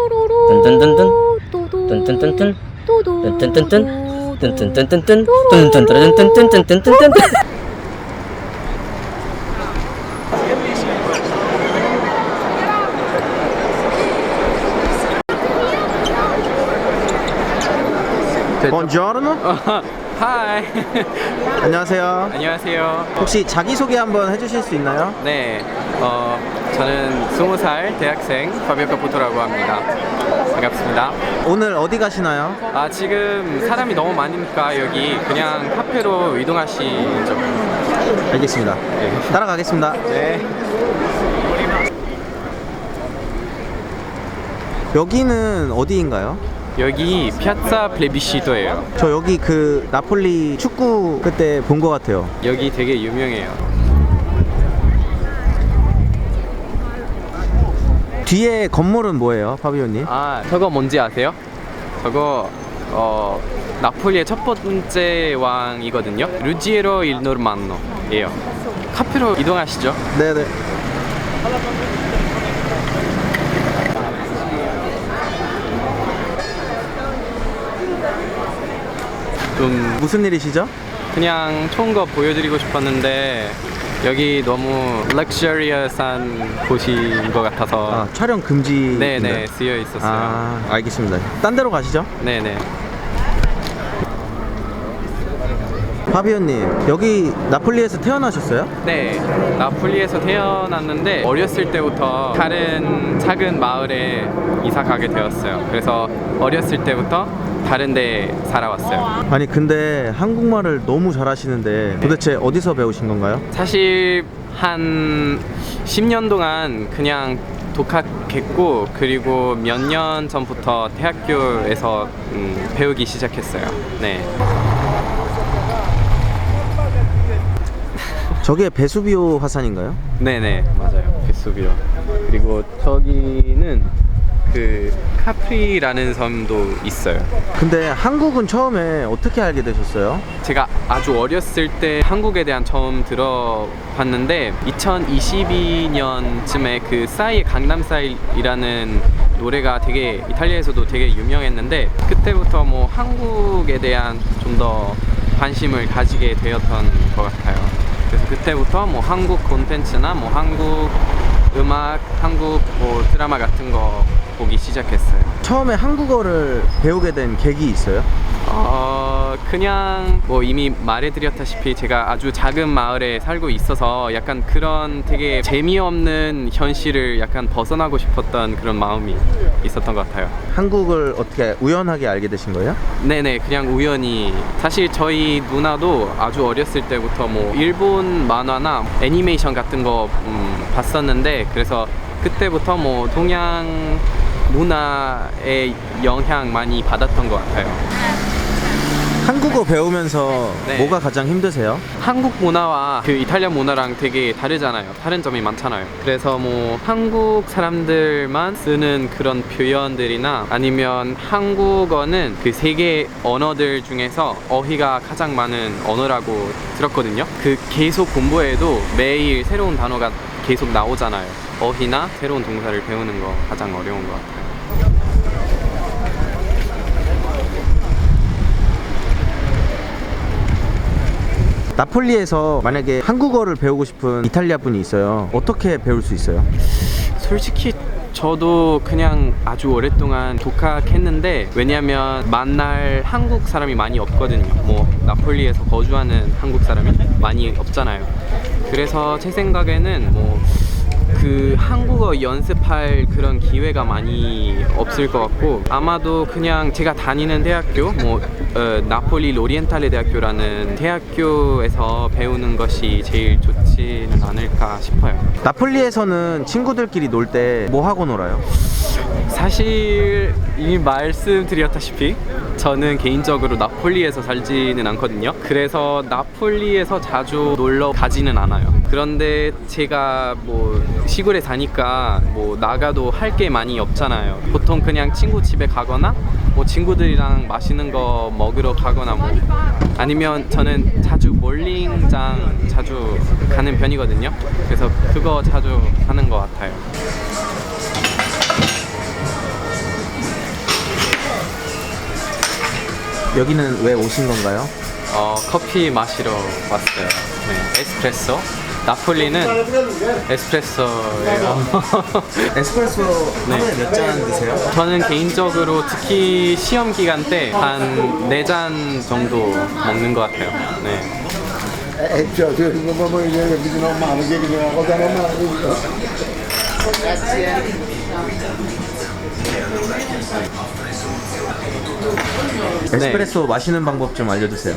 뚠뚠뚠뚠 뚠뚠뚠뚠 뚠뚠뚠뚠 뚠뚠뚠뚠 뚠뚠뚠뚠뚠뚠뚠뚠. Buongiorno. 하이. 안녕하세요. 안녕하세요. 혹시 자기소개 한번 해주실 수 있나요? 네, 저는 20살 대학생 파비오 카푸토라고 합니다. 반갑습니다. 오늘 어디 가시나요? 지금 사람이 너무 많으니까 여기 그냥 카페로 이동하시죠. 알겠습니다. 따라가겠습니다. 네. 여기는 어디인가요? 여기 피아자 플레비시토예요. 저 여기 그 나폴리 축구 그때 본 것 같아요. 여기 되게 유명해요. 뒤에 건물은 뭐예요, 파비오님? 저거 뭔지 아세요? 저거 나폴리의 첫 번째 왕이거든요. 루지에로 일 노르만노예요. 카페로 이동하시죠. 네네. 좀 무슨 일이시죠? 그냥 좋은 거 보여드리고 싶었는데 여기 너무 럭셔리어스한 곳인 것 같아서 촬영 금지. 네네 쓰여 있었어요. 알겠습니다. 딴 데로 가시죠. 네네. 파비오님, 여기 나폴리에서 태어나셨어요? 네, 나폴리에서 태어났는데 어렸을 때부터 다른 작은 마을에 이사 가게 되었어요. 그래서 어렸을 때부터 다른 데 살아왔어요. 아니 근데 한국말을 너무 잘하시는데 도대체 어디서 배우신 건가요? 사실 한 10년 동안 그냥 독학했고, 그리고 몇 년 전부터 대학교에서 배우기 시작했어요. 네. 저게 베수비오 화산인가요? 네네 맞아요, 베수비오. 그리고 저기는 그 카프리라는 섬도 있어요. 근데 한국은 처음에 어떻게 알게 되셨어요? 제가 아주 어렸을 때 한국에 대한 처음 들어봤는데 2022년쯤에 그 싸이의 강남스타일이라는 노래가 되게 이탈리아에서도 되게 유명했는데, 그때부터 뭐 한국에 대한 좀 더 관심을 가지게 되었던 것 같아요. 그래서 그때부터 뭐 한국 콘텐츠나 뭐 한국 음악, 한국 뭐 드라마 같은 거 보기 시작했어요. 처음에 한국어를 배우게 된 계기 있어요? 그냥 뭐 이미 말해드렸다시피 제가 아주 작은 마을에 살고 있어서 약간 그런 되게 재미없는 현실을 약간 벗어나고 싶었던 그런 마음이 있었던 것 같아요. 한국을 어떻게 우연하게 알게 되신 거예요? 네네, 그냥 우연히. 사실 저희 누나도 아주 어렸을 때부터 뭐 일본 만화나 애니메이션 같은 거 봤었는데, 그래서 그때부터 뭐 동양 문화의 영향 많이 받았던 것 같아요. 한국어 배우면서 네. 뭐가 가장 힘드세요? 한국 문화와 그 이탈리아 문화랑 되게 다르잖아요. 다른 점이 많잖아요. 그래서 뭐 한국 사람들만 쓰는 그런 표현들이나 아니면 한국어는 그 세계 언어들 중에서 어휘가 가장 많은 언어라고 들었거든요. 그 계속 공부해도 매일 새로운 단어가 계속 나오잖아요. 어휘나 새로운 동사를 배우는 거 가장 어려운 것 같아요. 나폴리에서 만약에 한국어를 배우고 싶은 이탈리아 분이 있어요. 어떻게 배울 수 있어요? 솔직히 저도 그냥 아주 오랫동안 독학했는데, 왜냐면 만날 한국 사람이 많이 없거든요. 뭐 나폴리에서 거주하는 한국 사람이 많이 없잖아요. 그래서 제 생각에는 뭐 그 한국어 연습할 그런 기회가 많이 없을 것 같고, 아마도 그냥 제가 다니는 대학교 뭐 나폴리 로리엔탈레 대학교라는 대학교에서 배우는 것이 제일 좋지는 않을까 싶어요. 나폴리에서는 친구들끼리 놀 때 뭐 하고 놀아요? 사실 이미 말씀드렸다시피 저는 개인적으로 나폴리에서 살지는 않거든요. 그래서 나폴리에서 자주 놀러 가지는 않아요. 그런데 제가 뭐 시골에 사니까 뭐 나가도 할 게 많이 없잖아요. 보통 그냥 친구 집에 가거나 뭐 친구들이랑 맛있는 거 먹으러 가거나 뭐 아니면 저는 자주 볼링장 자주 가는 편이거든요. 그래서 그거 자주 하는 것 같아요. 여기는 왜 오신 건가요? 커피 마시러 왔어요. 네, 에스프레소. 나폴리는 에스프레소예요. 에스프레소 하루에 몇 잔 드세요? 저는 개인적으로 특히 시험 기간 때 한 4잔 정도 먹는 것 같아요. 네. 에스프레소 마시는 방법 좀 알려주세요.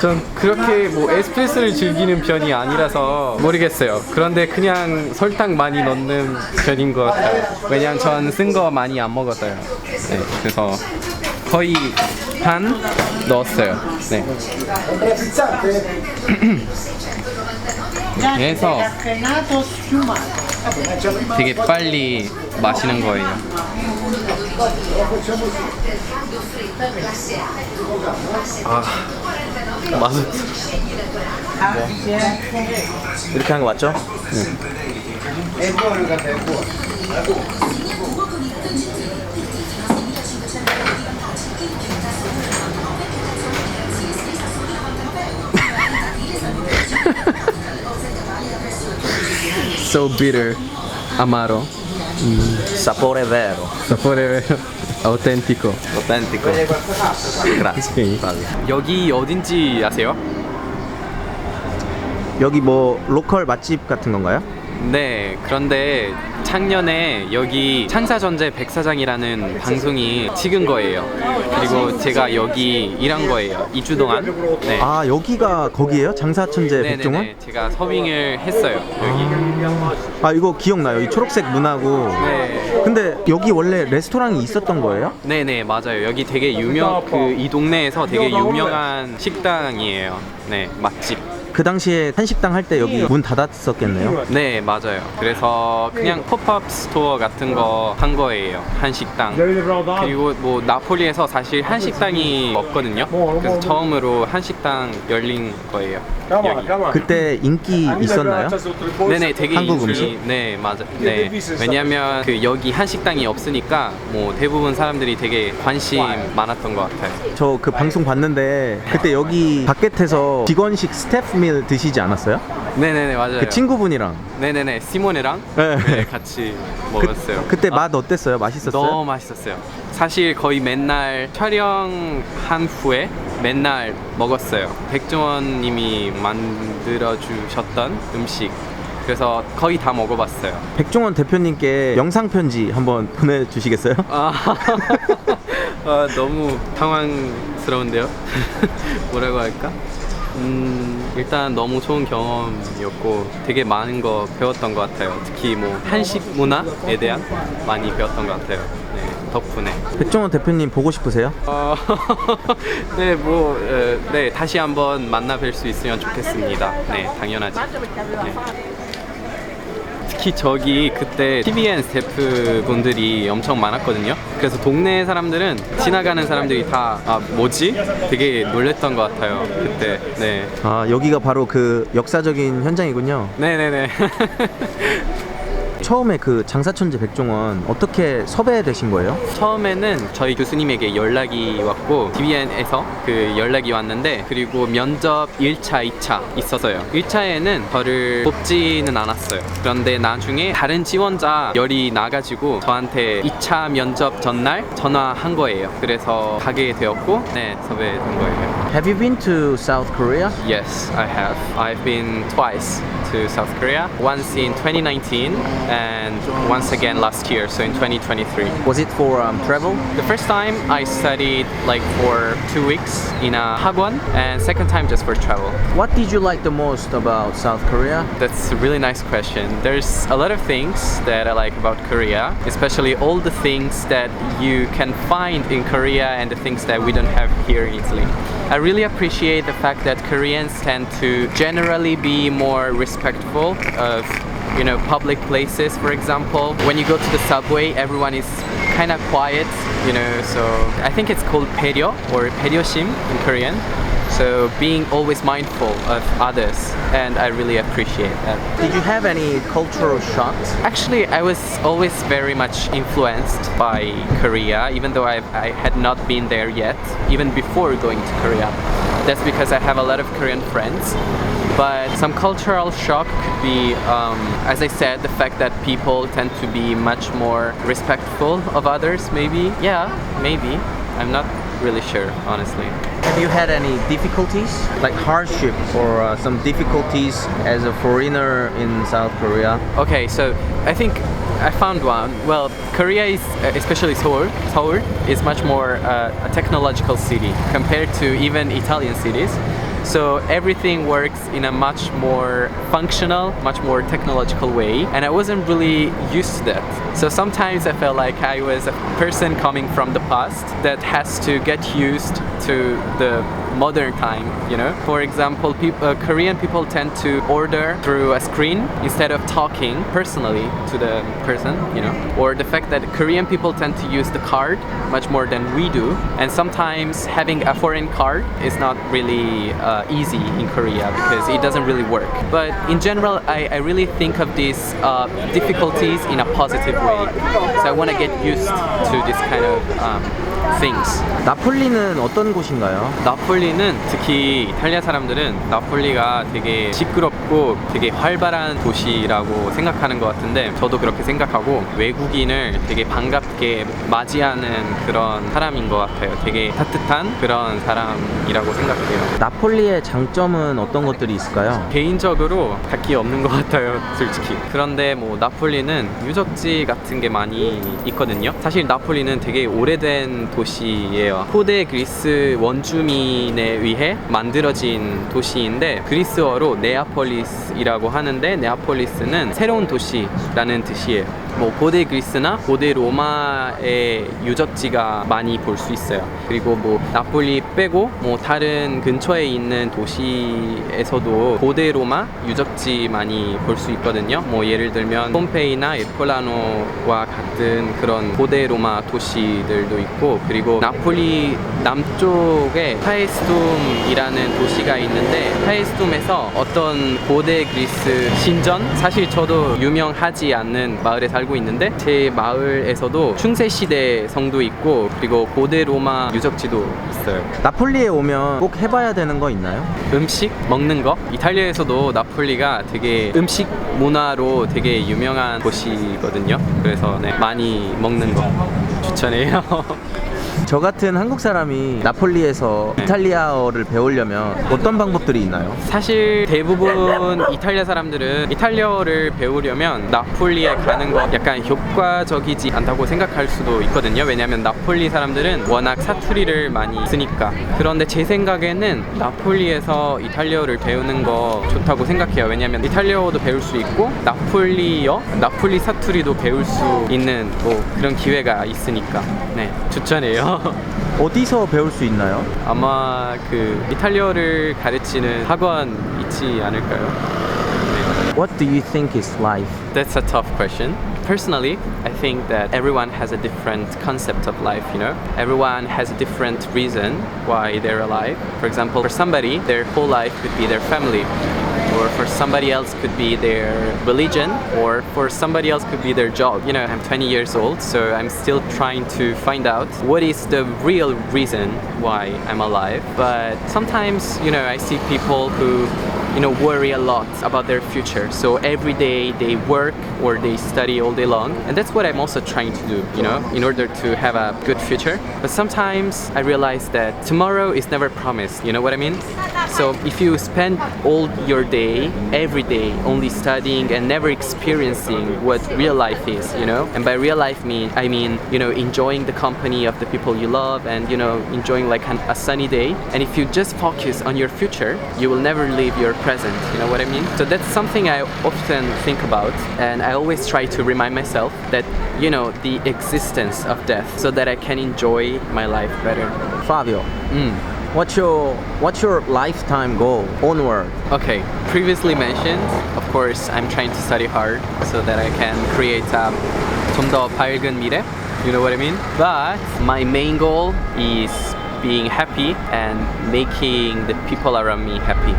전 그렇게 뭐 에스프레소를 즐기는 편이 아니라서 모르겠어요. 그런데 그냥 설탕 많이 넣는 편인 것 같아요. 왜냐면 전 쓴 거 많이 안 먹었어요. 네, 그래서 거의 반 넣었어요. 네. 그래서 되게 빨리 마시는 거예요. 아, 맛있어. 이렇게 한 거 맞죠? So bitter, amaro, Sapore vero. sapore autentico. Autentico. Grazie. 여기 어딘지 아세요? 여기 뭐 로컬 맛집 같은 건가요? 네, 그런데 작년에 여기 창사전제 백사장이라는 방송이 찍은 거예요. 그리고 제가 여기 일한 거예요. 2주 동안. 네. 아 여기가 거기예요? 장사천재 백종원? 네네네. 제가 서빙을 했어요. 여기. 아 이거 기억나요? 이 초록색 문하고. 네. 근데 여기 원래 레스토랑이 있었던 거예요? 네네, 맞아요. 여기 되게 이 동네에서 되게 유명한 식당이에요. 네, 맛집. 그 당시에 한식당 할 때 여기 문 닫았었겠네요. 네, 맞아요. 그래서 그냥 팝업 스토어 같은 거 한 거예요. 한식당. 그리고 뭐 나폴리에서 사실 한식당이 없거든요. 그래서 처음으로 한식당 열린 거예요. 여기. 그때 인기 있었나요? 네네, 되게 한국 인기. 네, 맞아. 네. 왜냐면 그 여기 한식당이 없으니까 뭐 대부분 사람들이 되게 관심 많았던 것 같아요. 저 그 방송 봤는데 그때 여기 바켓에서 직원식 스태프밀 드시지 않았어요? 네네네, 맞아요. 그 친구분이랑. 네네네, 시모네랑 네. 네, 같이 먹었어요. 그때 아, 맛 어땠어요? 맛있었어요? 너무 맛있었어요. 사실 거의 맨날 촬영한 후에 맨날 먹었어요. 백종원님이 만들어 주셨던 음식. 그래서 거의 다 먹어봤어요. 백종원 대표님께 영상 편지 한번 보내주시겠어요? 아, 너무 당황스러운데요. 뭐라고 할까? 일단 너무 좋은 경험이었고 되게 많은 거 배웠던 것 같아요. 특히 뭐 한식 문화에 대한 많이 배웠던 것 같아요. 네, 덕분에. 백종원 대표님 보고 싶으세요? 네, 뭐, 네, 다시 한번 만나 뵐 수 있으면 좋겠습니다. 네, 당연하지. 네. 특히 저기 그때 TVN 스태프분들이 엄청 많았거든요. 그래서 동네 사람들은 지나가는 사람들이 다 뭐지? 되게 놀랬던 것 같아요. 그때. 네. 아 여기가 바로 그 역사적인 현장이군요. 네네네. 처음에 그 장사천재 백종원 어떻게 섭외되신 거예요? 처음에는 저희 교수님에게 연락이 왔고 TVN에서 그 연락이 왔는데 그리고 면접 1차, 2차 있어서요. 1차에는 저를 뽑지는 않았어요. 그런데 나중에 다른 지원자 열이 나가지고 저한테 2차 면접 전날 전화한 거예요. 그래서 가게 되었고 네, 섭외된 거예요. Have you been to South Korea? Yes, I have. I've been twice to South Korea. Once in 2019 and once again last year, so in 2023. Was it for travel? The first time I studied like for 2 weeks in a hagwon, and second time just for travel. What did you like the most about South Korea? That's a really nice question. There's a lot of things that I like about Korea, especially all the things that you can find in Korea and the things that we don't have here in Italy. I really appreciate the fact that Koreans tend to generally be more respectful of public places. For example, when you go to the subway, everyone is kind of quiet, so I think it's called peryo or peryoshim in Korean. So being always mindful of others, and I really appreciate that. Did you have any cultural shocks? Actually, I was always very much influenced by Korea, even though I had not been there yet, even before going to Korea. That's because I have a lot of Korean friends. But some cultural shock could be, as I said, the fact that people tend to be much more respectful of others, maybe. Yeah, maybe. I'm not really sure, honestly. Have you had any difficulties, like hardship or some difficulties as a foreigner in South Korea? Okay, so I think I found one. Well, Korea is, especially Seoul is much more a technological city compared to even Italian cities. So everything works in a much more functional, much more technological way, and I wasn't really used to that. So sometimes I felt like I was a person coming from the past that has to get used to the modern time, you know. For example, Korean people tend to order through a screen instead of talking personally to the person, you know. Or the fact that Korean people tend to use the card much more than we do, and sometimes having a foreign card is not really easy in Korea because it doesn't really work. But in general, I really think of these difficulties in a positive way. So I want to get used to this kind of things. 나폴리는 어떤 곳인가요? 나폴리는 특히 이탈리아 사람들은 나폴리가 되게 시끄럽고 되게 활발한 도시라고 생각하는 것 같은데 저도 그렇게 생각하고 외국인을 되게 반갑게 맞이하는 그런 사람인 것 같아요. 되게 따뜻한 그런 사람이라고 생각해요. 나폴리의 장점은 어떤 것들이 있을까요? 개인적으로 딱히 없는 것 같아요, 솔직히. 그런데 뭐 나폴리는 유적지 같은 게 많이 있거든요. 사실 나폴리는 되게 오래된 도시예요. 고대 그리스 원주민에 의해 만들어진 도시인데 그리스어로 네아폴리스이라고 하는데 네아폴리스는 새로운 도시라는 뜻이에요. 뭐 고대 그리스나 고대 로마의 유적지가 많이 볼 수 있어요. 그리고 뭐 나폴리 빼고 뭐 다른 근처에 있는 도시에서도 고대 로마 유적지 많이 볼 수 있거든요. 뭐 예를 들면 폼페이나 에폴라노와 같은 그런 고대 로마 도시들도 있고 그리고 나폴리 남쪽에 파에스툼이라는 도시가 있는데 파에스툼에서 어떤 고대 그리스 신전 사실 저도 유명하지 않는 마을에 살고 있는데 제 마을에서도 중세시대 성도 있고 그리고 고대 로마 유적지도 있어요. 나폴리에 오면 꼭 해봐야 되는 거 있나요? 음식 먹는 거 이탈리아에서도 나폴리가 되게 음식 문화로 되게 유명한 곳이거든요. 그래서 네, 많이 먹는 거 추천해요. 저 같은 한국 사람이 나폴리에서 네. 이탈리아어를 배우려면 어떤 방법들이 있나요? 사실 대부분 이탈리아 사람들은 이탈리아어를 배우려면 나폴리에 가는 거 약간 효과적이지 않다고 생각할 수도 있거든요. 왜냐하면 나폴리 사람들은 워낙 사투리를 많이 쓰니까. 그런데 제 생각에는 나폴리에서 이탈리아어를 배우는 거 좋다고 생각해요. 왜냐하면 이탈리아어도 배울 수 있고 나폴리어, 나폴리 사투리도 배울 수 있는 뭐 그런 기회가 있으니까 네, 추천해요. 어디서 배울 수 있나요? 아마 그 이탈리아어를 가르치는 학원 있지 않을까요? 네. What do you think is life? That's a tough question. Personally, I think that everyone has a different concept of life, you know? Everyone has a different reason why they're alive. For example, for somebody, their whole life could be their family. Or for somebody else could be their religion, or for somebody else could be their job. You know, I'm 20 years old, so I'm still trying to find out what is the real reason why I'm alive. But sometimes, you know, I see people who, you know, worry a lot about their future. So every day they work or they study all day long. And that's what I'm also trying to do, you know, in order to have a good future. But sometimes I realize that tomorrow is never promised, you know what I mean? So if you spend all your day, every day, only studying and never experiencing what real life is, you know? And by real life I mean, you know, enjoying the company of the people you love and, you know, enjoying like a sunny day. And if you just focus on your future, you will never live your present, you know what I mean? So that's something I often think about, and I always try to remind myself that, you know, the existence of death so that I can enjoy my life better. Fabio, what's your lifetime goal onward? Okay, previously mentioned, of course, I'm trying to study hard so that I can create a 좀 더 밝은 미래, you know what I mean? But my main goal is being happy and making the people around me happy.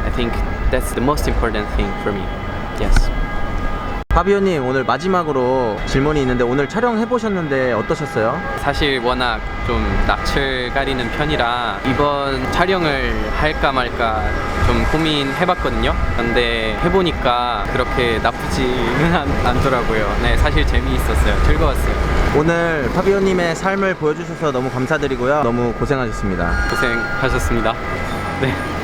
I think that's the most important thing for me. Yes. 파비오님, 오늘 마지막으로 질문이 있는데 오늘 촬영해 보셨는데 어떠셨어요? 사실 워낙 좀 낯을 가리는 편이라 이번 촬영을 할까 말까 좀 고민해봤거든요. 근데 해보니까 그렇게 나쁘지는 않더라고요. 네, 사실 재미있었어요. 즐거웠어요. 오늘 파비오님의 삶을 보여주셔서 너무 감사드리고요. 너무 고생하셨습니다. 고생하셨습니다. 네.